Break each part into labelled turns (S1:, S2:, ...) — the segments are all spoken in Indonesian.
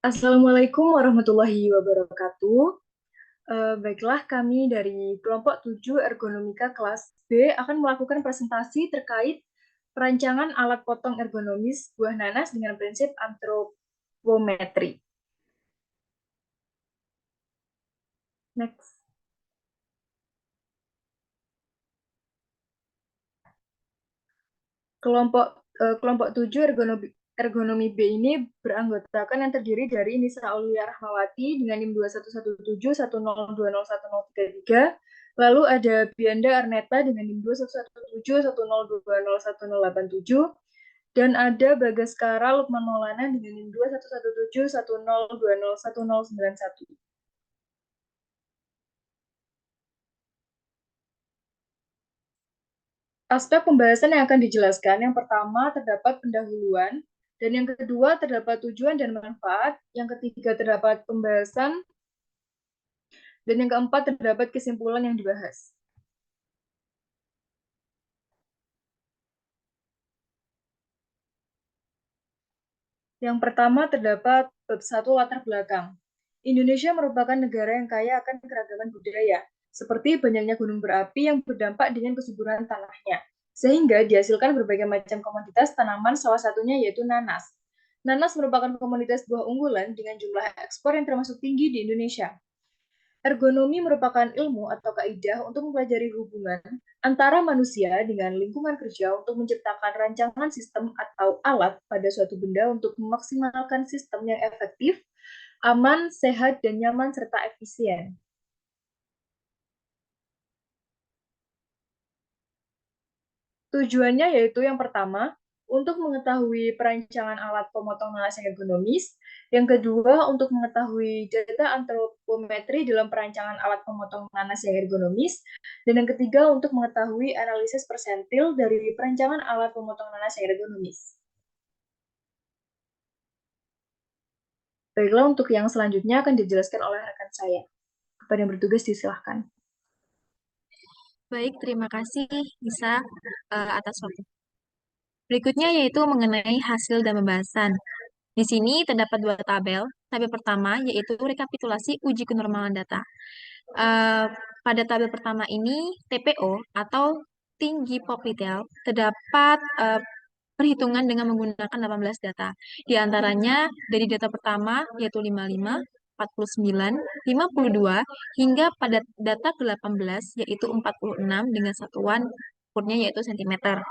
S1: Assalamualaikum warahmatullahi wabarakatuh. Baiklah, kami dari kelompok 7 Ergonomika kelas B akan melakukan presentasi terkait perancangan alat potong ergonomis buah nanas dengan prinsip antropometri. Next. Kelompok 7 ergonomi B ini beranggotakan yang terdiri dari Nisa Aulia Rahmawati dengan NIM 2117 1020133, lalu ada Bianda Arneta dengan NIM 2117 1020187, dan ada Bagaskara Lukman Maulana dengan NIM 2117 1020191. Aspek pembahasan yang akan dijelaskan, yang pertama terdapat pendahuluan, dan yang kedua terdapat tujuan dan manfaat, yang ketiga terdapat pembahasan, dan yang keempat terdapat kesimpulan yang dibahas. Yang pertama terdapat bab 1 latar belakang. Indonesia merupakan negara yang kaya akan keragaman budaya, seperti banyaknya gunung berapi yang berdampak dengan kesuburan tanahnya, sehingga dihasilkan berbagai macam komoditas tanaman, salah satunya yaitu nanas. Nanas merupakan komoditas buah unggulan dengan jumlah ekspor yang termasuk tinggi di Indonesia. Ergonomi merupakan ilmu atau kaidah untuk mempelajari hubungan antara manusia dengan lingkungan kerja untuk menciptakan rancangan sistem atau alat pada suatu benda untuk memaksimalkan sistem yang efektif, aman, sehat, dan nyaman, serta efisien. Tujuannya yaitu yang pertama, untuk mengetahui perancangan alat pemotong nanas yang ergonomis, yang kedua, untuk mengetahui data antropometri dalam perancangan alat pemotong nanas yang ergonomis, dan yang ketiga, untuk mengetahui analisis persentil dari perancangan alat pemotong nanas yang ergonomis. Baiklah, untuk yang selanjutnya akan dijelaskan oleh rekan saya. Kepada yang bertugas disilahkan.
S2: Baik, terima kasih Nisa atas waktu. Berikutnya yaitu mengenai hasil dan pembahasan. Di sini terdapat dua tabel. Tabel pertama yaitu rekapitulasi uji kenormalan data. Eh, Pada tabel pertama ini TPO atau tinggi poplitel terdapat perhitungan dengan menggunakan 18 data. Di antaranya dari data pertama yaitu 55, 49, 52 hingga pada data ke-18 yaitu 46 dengan satuan ukurnya yaitu cm.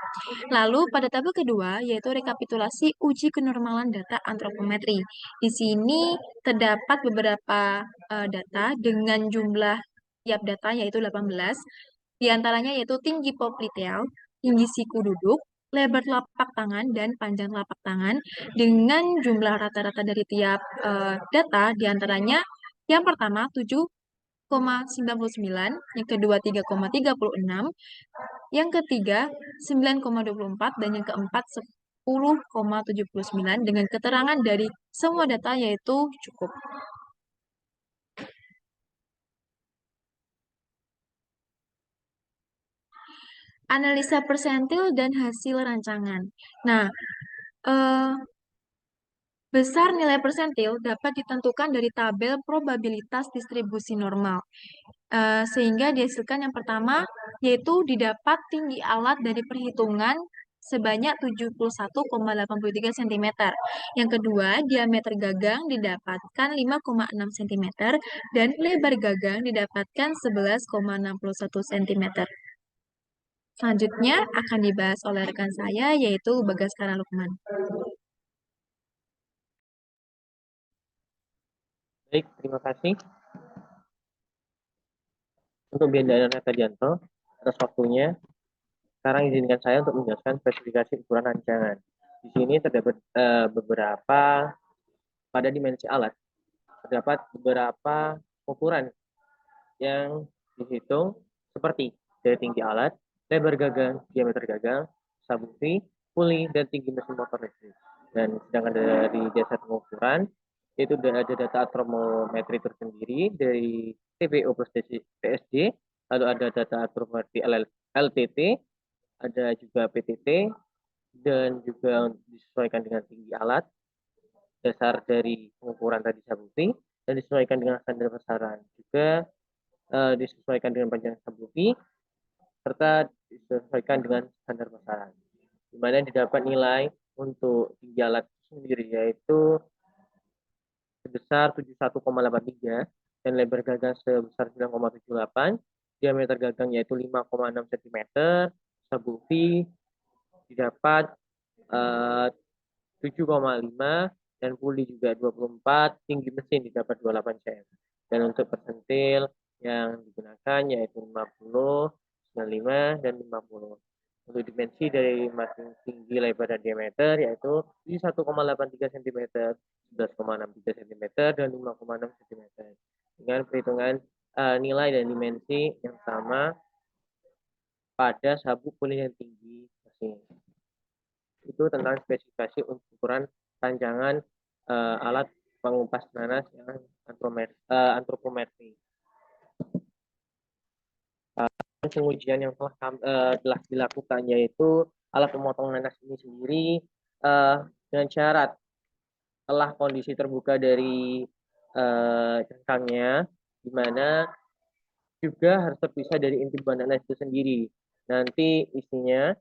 S2: Lalu pada tabel kedua yaitu rekapitulasi uji kenormalan data antropometri. Di sini terdapat beberapa data dengan jumlah tiap data yaitu 18. Di antaranya yaitu tinggi poplitel, tinggi siku duduk, lebar telapak tangan, dan panjang telapak tangan dengan jumlah rata-rata dari tiap data. Di antaranya yang pertama 7,99, yang kedua 3,36, yang ketiga 9,24, dan yang keempat 10,79 dengan keterangan dari semua data yaitu cukup. Analisa persentil dan hasil rancangan. Nah, eh, besar nilai persentil dapat ditentukan dari tabel probabilitas distribusi normal. Sehingga dihasilkan yang pertama, yaitu didapat tinggi alat dari perhitungan sebanyak 71,83 cm. Yang kedua, diameter gagang didapatkan 5,6 cm dan lebar gagang didapatkan 11,61 cm. Selanjutnya akan dibahas oleh rekan saya yaitu Bagaskara Lukman.
S3: Baik, terima kasih untuk Bianda dan Tadianto atas waktunya. Sekarang izinkan saya untuk menjelaskan spesifikasi ukuran rancangan. Di sini terdapat beberapa pada dimensi alat, terdapat beberapa ukuran yang dihitung seperti dari tinggi alat, lebar gagang, diameter gagang, subwoofer, puli, dan tinggi mesin motor listrik. Dan sedangkan dari dasar pengukuran, yaitu ada data antropometri tersendiri dari TPO plus TSD, lalu ada data antropometri LTT, ada juga PTT, dan juga disesuaikan dengan tinggi alat. dasar dari pengukuran tadi sabukti dan disesuaikan dengan standar pasaran. Juga disesuaikan dengan panjang sabukti serta disesuaikan dengan standar pasaran. Di mana didapat nilai untuk tinggi alat sendiri yaitu sebesar 71,83 dan lebar gagang sebesar 9,78, diameter gagang yaitu 5,6 cm, sabukti didapat 7,5 dan puli juga 24, tinggi mesin didapat 28 cm. Dan untuk persentil yang digunakan yaitu 50, 95, dan 50. Untuk dimensi dari masing tinggi, lebar, dan diameter yaitu 1,83 cm, 11,63 cm, dan 5,6 cm. Dengan perhitungan nilai dan dimensi yang sama pada sabuk puli yang tinggi mesin. Itu tentang spesifikasi ukuran rancangan alat pengupas nanas yang antropometri. Pengujian yang telah dilakukan yaitu alat pemotong nanas ini sendiri dengan syarat telah kondisi terbuka dari cangkangnya, di mana juga harus terpisah dari inti buah nanas itu sendiri. Nanti isinya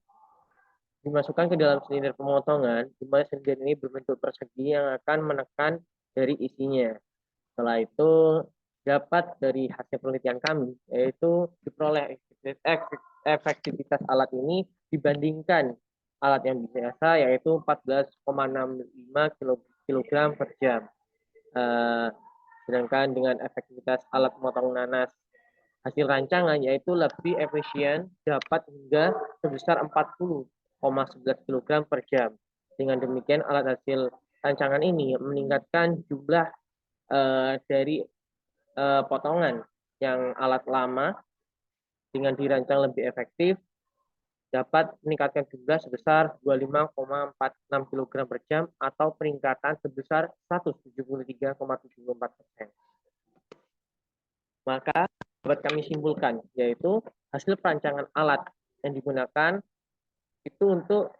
S3: dimasukkan ke dalam silinder pemotongan, di mana silinder ini berbentuk persegi yang akan menekan dari isinya. Setelah itu dapat dari hasil penelitian kami, yaitu diperoleh efektivitas alat ini dibandingkan alat yang biasa, yaitu 14,65 kg per jam. Sedangkan dengan efektivitas alat pemotong nanas hasil rancangan yaitu lebih efisien, dapat hingga sebesar 40,11 kg per jam. Dengan demikian alat hasil rancangan ini meningkatkan jumlah dari potongan yang alat lama dengan dirancang lebih efektif dapat meningkatkan jumlah sebesar 25,46 kg per jam atau peningkatan sebesar 173,74%. Maka dapat kami simpulkan yaitu hasil perancangan alat yang digunakan itu untuk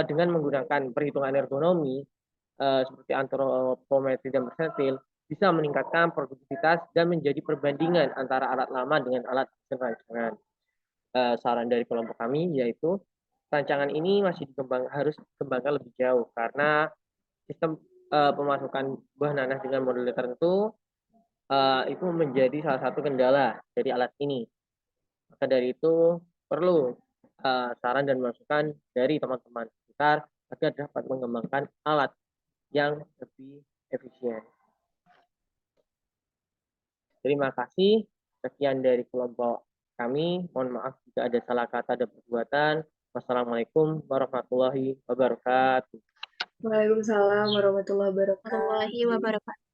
S3: dengan menggunakan perhitungan ergonomi seperti antropometri dan persentil bisa meningkatkan produktivitas dan menjadi perbandingan antara alat lama dengan alat rancangan. Saran dari kelompok kami yaitu rancangan ini masih harus dikembangkan lebih jauh karena sistem pemasukan buah nanas dengan model tertentu itu menjadi salah satu kendala dari alat ini. Maka dari itu perlu saran dan masukan dari teman-teman sekitar agar dapat mengembangkan alat yang lebih efisien. Terima kasih. Sekian dari kelompok kami. Mohon maaf jika ada salah kata dan perbuatan. Wassalamualaikum warahmatullahi wabarakatuh.
S1: Waalaikumsalam warahmatullahi wabarakatuh.
S2: Warahmatullahi wabarakatuh.